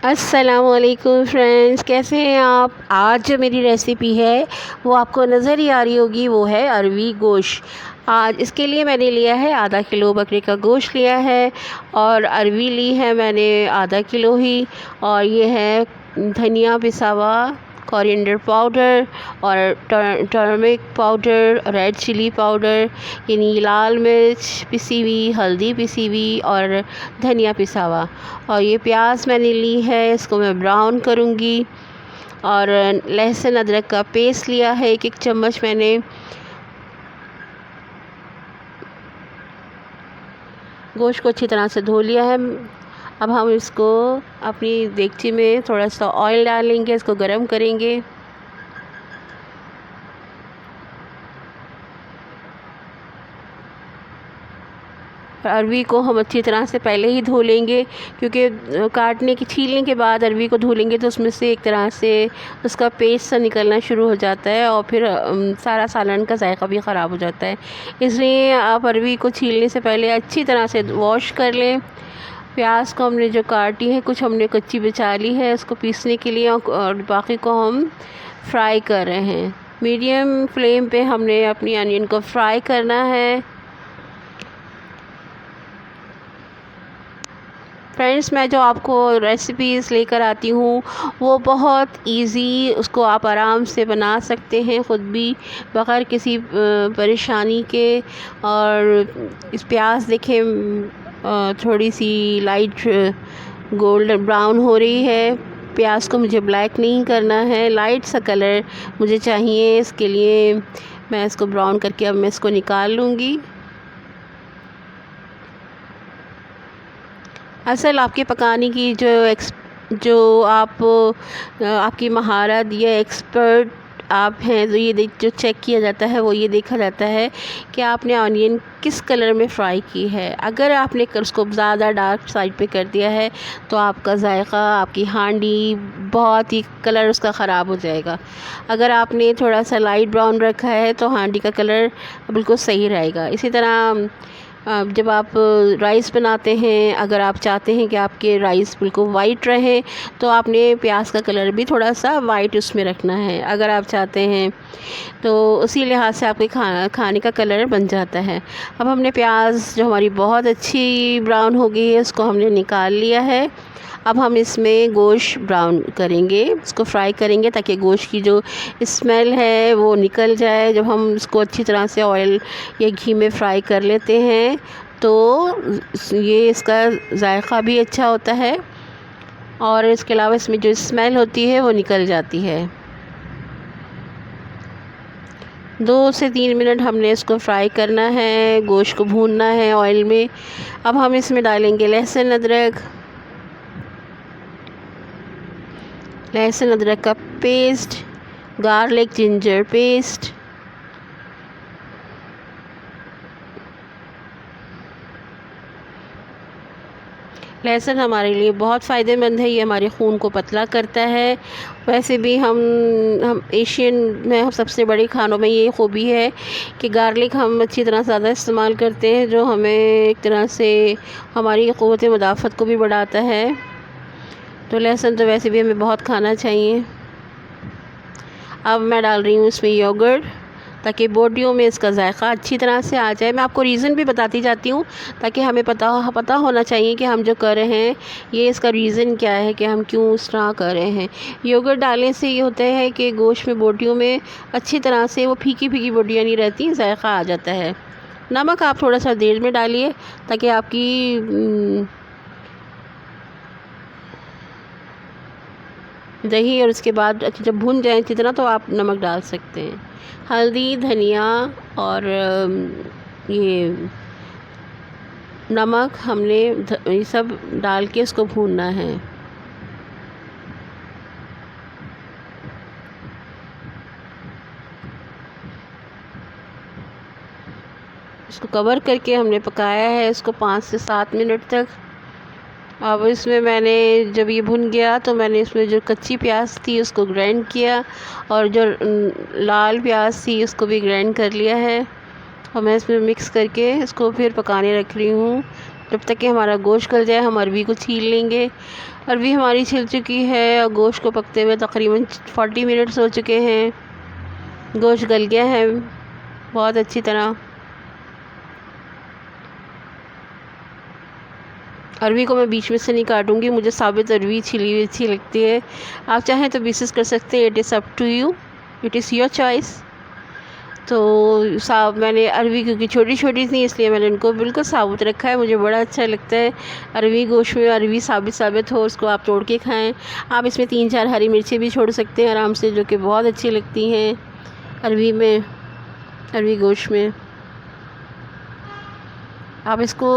अस्सलामुअलैकुम फ्रेंड्स, कैसे हैं आप। आज जो मेरी रेसिपी है वो आपको नज़र ही आ रही होगी, वो है अरवी गोश्त। आज इसके लिए मैंने लिया है आधा किलो बकरे का गोश्त लिया है और अरवी ली है मैंने आधा किलो ही। और ये है धनिया पिसा हुआ, कोरिएंडर पाउडर और turmeric powder, red chilli powder, यानी लाल मिर्च पिसी हुई, हल्दी पिसी हुई और धनिया पिसा हुआ। और ये प्याज मैंने ली है, इसको मैं ब्राउन करूँगी। और लहसुन अदरक का पेस्ट लिया है 1 चम्मच मैंने। गोश्त को अच्छी तरह से धो लिया है। अब हम इसको अपनी देगची में थोड़ा सा ऑयल डालेंगे, इसको गरम करेंगे। अरवी को हम अच्छी तरह से पहले ही धो लेंगे, क्योंकि काटने की छीलने के बाद अरवी को धो लेंगे तो उसमें से एक तरह से उसका पेस्ट सा निकलना शुरू हो जाता है और फिर सारा सालन का जायका भी ख़राब हो जाता है। इसलिए आप अरवी को छीलने से पहले अच्छी तरह से वॉश कर लें। प्याज को हमने जो काटी है, कुछ हमने कच्ची बचा ली है उसको पीसने के लिए, और बाकी को हम फ्राई कर रहे हैं। मीडियम फ्लेम पे हमने अपनी अनियन को फ्राई करना है। फ्रेंड्स, मैं जो आपको रेसिपीज़ लेकर आती हूँ वो बहुत इजी, उसको आप आराम से बना सकते हैं ख़ुद भी, बग़ैर किसी परेशानी के। और इस प्याज देखें थोड़ी सी लाइट गोल्डन ब्राउन हो रही है। प्याज को मुझे ब्लैक नहीं करना है, लाइट सा कलर मुझे चाहिए। इसके लिए मैं इसको ब्राउन करके अब मैं इसको निकाल लूँगी। असल आपके पकाने की जो आपकी महारत या एक्सपर्ट आप हैं, तो ये जो चेक किया जाता है वो ये देखा जाता है कि आपने ऑनियन किस कलर में फ़्राई की है। अगर आपने उसको ज़्यादा डार्क साइड पे कर दिया है तो आपका जायका, आपकी हांडी बहुत ही कलर उसका ख़राब हो जाएगा। अगर आपने थोड़ा सा लाइट ब्राउन रखा है तो हांडी का कलर बिल्कुल सही रहेगा। इसी तरह जब आप राइस बनाते हैं, अगर आप चाहते हैं कि आपके राइस बिल्कुल वाइट रहे तो आपने प्याज का कलर भी थोड़ा सा वाइट उसमें रखना है, अगर आप चाहते हैं तो उसी लिहाज से आपके खाने का कलर बन जाता है। अब हमने प्याज जो हमारी बहुत अच्छी ब्राउन हो गई है उसको हमने निकाल लिया है। अब हम इसमें गोश्त ब्राउन करेंगे, इसको फ्राई करेंगे ताकि गोश्त की जो स्मेल है वो निकल जाए। जब हम इसको अच्छी तरह से ऑयल या घी में फ्राई कर लेते हैं तो ये इसका जायका भी अच्छा होता है और इसके अलावा इसमें जो स्मेल होती है वो निकल जाती है। 2 से 3 मिनट हमने इसको फ्राई करना है, गोश्त को भूनना है ऑयल में। अब हम इसमें डालेंगे लहसुन अदरक का पेस्ट, गार्लिक जिंजर पेस्ट, लहसुन हमारे लिए बहुत फ़ायदेमंद है, ये हमारे खून को पतला करता है। वैसे भी हम एशियन में हम सबसे बड़ी खानों में ये खूबी है कि गार्लिक हम अच्छी तरह ज़्यादा इस्तेमाल करते हैं, जो हमें एक तरह से हमारी क़ुव्वत मुदाफ़त को भी बढ़ाता है। तो लहसुन तो वैसे भी हमें बहुत खाना चाहिए। अब मैं डाल रही हूँ इसमें योगर्ट, ताकि बोटियों में इसका जायका अच्छी तरह से आ जाए। मैं आपको रीज़न भी बताती जाती हूँ ताकि हमें पता होना चाहिए कि हम जो कर रहे हैं ये इसका रीज़न क्या है, कि हम क्यों इस तरह कर रहे हैं। योगर्ट डालने से ये होता है कि गोश्त में बोटियों में अच्छी तरह से वो फीकी फीकी बोटियाँ नहीं रहती, जायका आ जाता है। नमक आप थोड़ा सा देर में डालिए ताकि आपकी दही और उसके बाद जब भुन जाए अच्छी तरह तो आप नमक डाल सकते हैं। हल्दी, धनिया और ये नमक हमने ये सब डाल के इसको भूनना है। इसको कवर करके हमने पकाया है इसको 5 से 7 मिनट तक। अब इसमें मैंने जब ये भुन गया तो मैंने इसमें जो कच्ची प्याज थी उसको ग्राइंड किया और जो लाल प्याज थी उसको भी ग्राइंड कर लिया है और मैं इसमें मिक्स करके इसको फिर पकाने रख रही हूँ। जब तक कि हमारा गोश्त गल जाए हम अरवी को छील लेंगे। अरबी हमारी छिल चुकी है और गोश्त को पकते हुए तकरीबन 40 मिनट्स हो चुके हैं। गोश्त गल गया है बहुत अच्छी तरह। अरबी को मैं बीच में से नहीं काटूंगी, मुझे साबित अरबी छिली हुई अच्छी लगती है। आप चाहें तो पीसेस कर सकते हैं, it is up to you, it is your choice. तो मैंने अरबी क्योंकि छोटी छोटी थी इसलिए मैंने उनको बिल्कुल साबुत रखा है। मुझे बड़ा अच्छा लगता है अरबी गोश्त में अरबी साबित साबित हो, उसको आप तोड़ के खाएं। आप इसमें 3-4 हरी मिर्चें भी छोड़ सकते हैं आराम से, जो कि बहुत अच्छी लगती हैं अरबी में, अरबी गोश्त में। आप इसको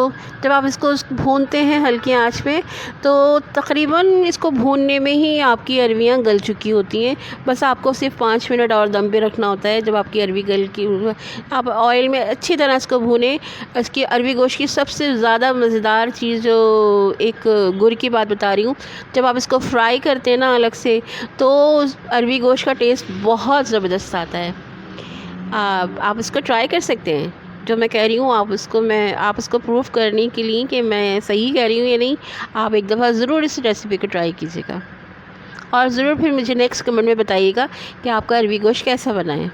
जब आप इसको भूनते हैं हल्की आंच पे, तो तकरीबन इसको भूनने में ही आपकी अरबियाँ गल चुकी होती हैं। बस आपको सिर्फ 5 मिनट और दम पे रखना होता है। जब आपकी अरबी गल की, आप ऑयल में अच्छी तरह इसको भूनें। इसकी अरबी गोश्त की सबसे ज़्यादा मज़ेदार चीज़ जो एक गुर की बात बता रही हूँ, जब आप इसको फ्राई करते हैं ना अलग से, तो अरबी गोश्त का टेस्ट बहुत ज़बरदस्त आता है। आप इसको ट्राई कर सकते हैं, जो मैं कह रही हूँ आप उसको प्रूफ करने के लिए कि मैं सही कह रही हूँ या नहीं, आप एक दफ़ा ज़रूर इस रेसिपी को ट्राई कीजिएगा और ज़रूर फिर मुझे नेक्स्ट कमेंट में बताइएगा कि आपका अरबी गोश्त कैसा बना है।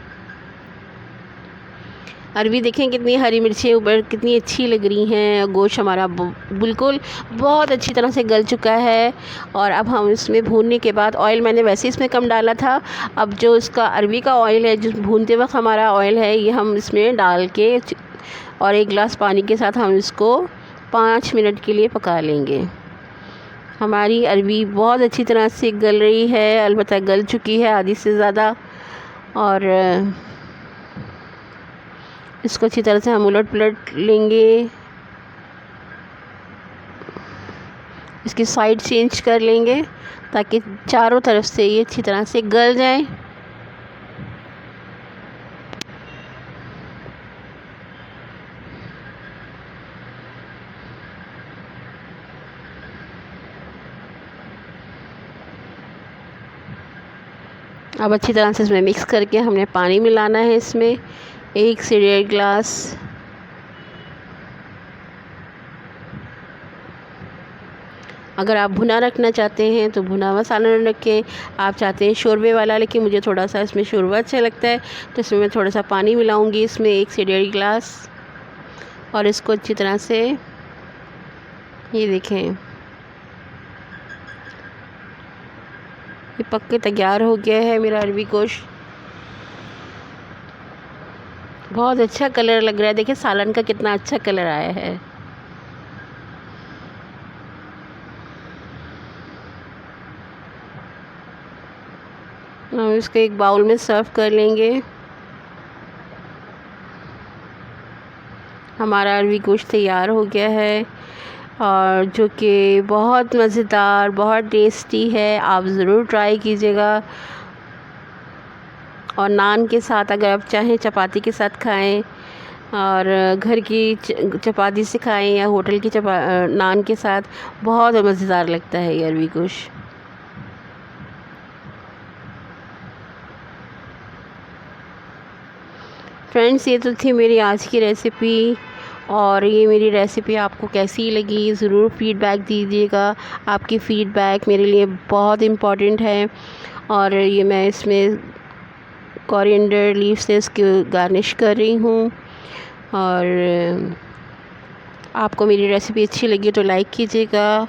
अरबी देखें कितनी हरी मिर्चें ऊपर कितनी अच्छी लग रही हैं। गोश्त हमारा बिल्कुल बहुत अच्छी तरह से गल चुका है। और अब हम इसमें भूनने के बाद, ऑयल मैंने वैसे इसमें कम डाला था, अब जो इसका अरबी का ऑयल है, जो भूनते वक्त हमारा ऑयल है, ये हम इसमें डाल के और 1 गिलास पानी के साथ हम इसको 5 मिनट के लिए पका लेंगे। हमारी अरबी बहुत अच्छी तरह से गल रही है, अलबत्ता गल चुकी है आधी से ज़्यादा। और इसको अच्छी तरह से हम उलट पलट लेंगे, इसकी साइड चेंज कर लेंगे ताकि चारों तरफ से ये अच्छी तरह से गल जाए। अब अच्छी तरह से इसमें मिक्स करके हमने पानी मिलाना है इसमें 1 से 1.5 गिलास। अगर आप भुना रखना चाहते हैं तो भुना मसाला रखें, आप चाहते हैं शोरबे वाला, लेकिन मुझे थोड़ा सा इसमें शोरबा अच्छा लगता है, तो इसमें मैं थोड़ा सा पानी मिलाऊंगी इसमें 1 से 1.5 गिलास। और इसको अच्छी तरह से, ये देखें, ये पक के तैयार हो गया है मेरा अरबी गोश्त। बहुत अच्छा कलर लग रहा है, देखिए सालन का कितना अच्छा कलर आया है। हम इसको एक बाउल में सर्व कर लेंगे। हमारा अरबी गोश्त तैयार हो गया है और जो कि बहुत मज़ेदार, बहुत टेस्टी है। आप ज़रूर ट्राई कीजिएगा। और नान के साथ, अगर आप चाहें चपाती के साथ खाएं, और घर की चपाती से खाएं या होटल की नान के साथ, बहुत मज़ेदार लगता है ये अरबी गोश्त। फ्रेंड्स, ये तो थी मेरी आज की रेसिपी, और ये मेरी रेसिपी आपको कैसी लगी ज़रूर फीडबैक दीजिएगा। आपकी फ़ीडबैक मेरे लिए बहुत इम्पॉर्टेंट है। और ये मैं इसमें कोरिएंडर लीफ से इसकी गार्निश कर रही हूँ। और आपको मेरी रेसिपी अच्छी लगी तो लाइक कीजिएगा,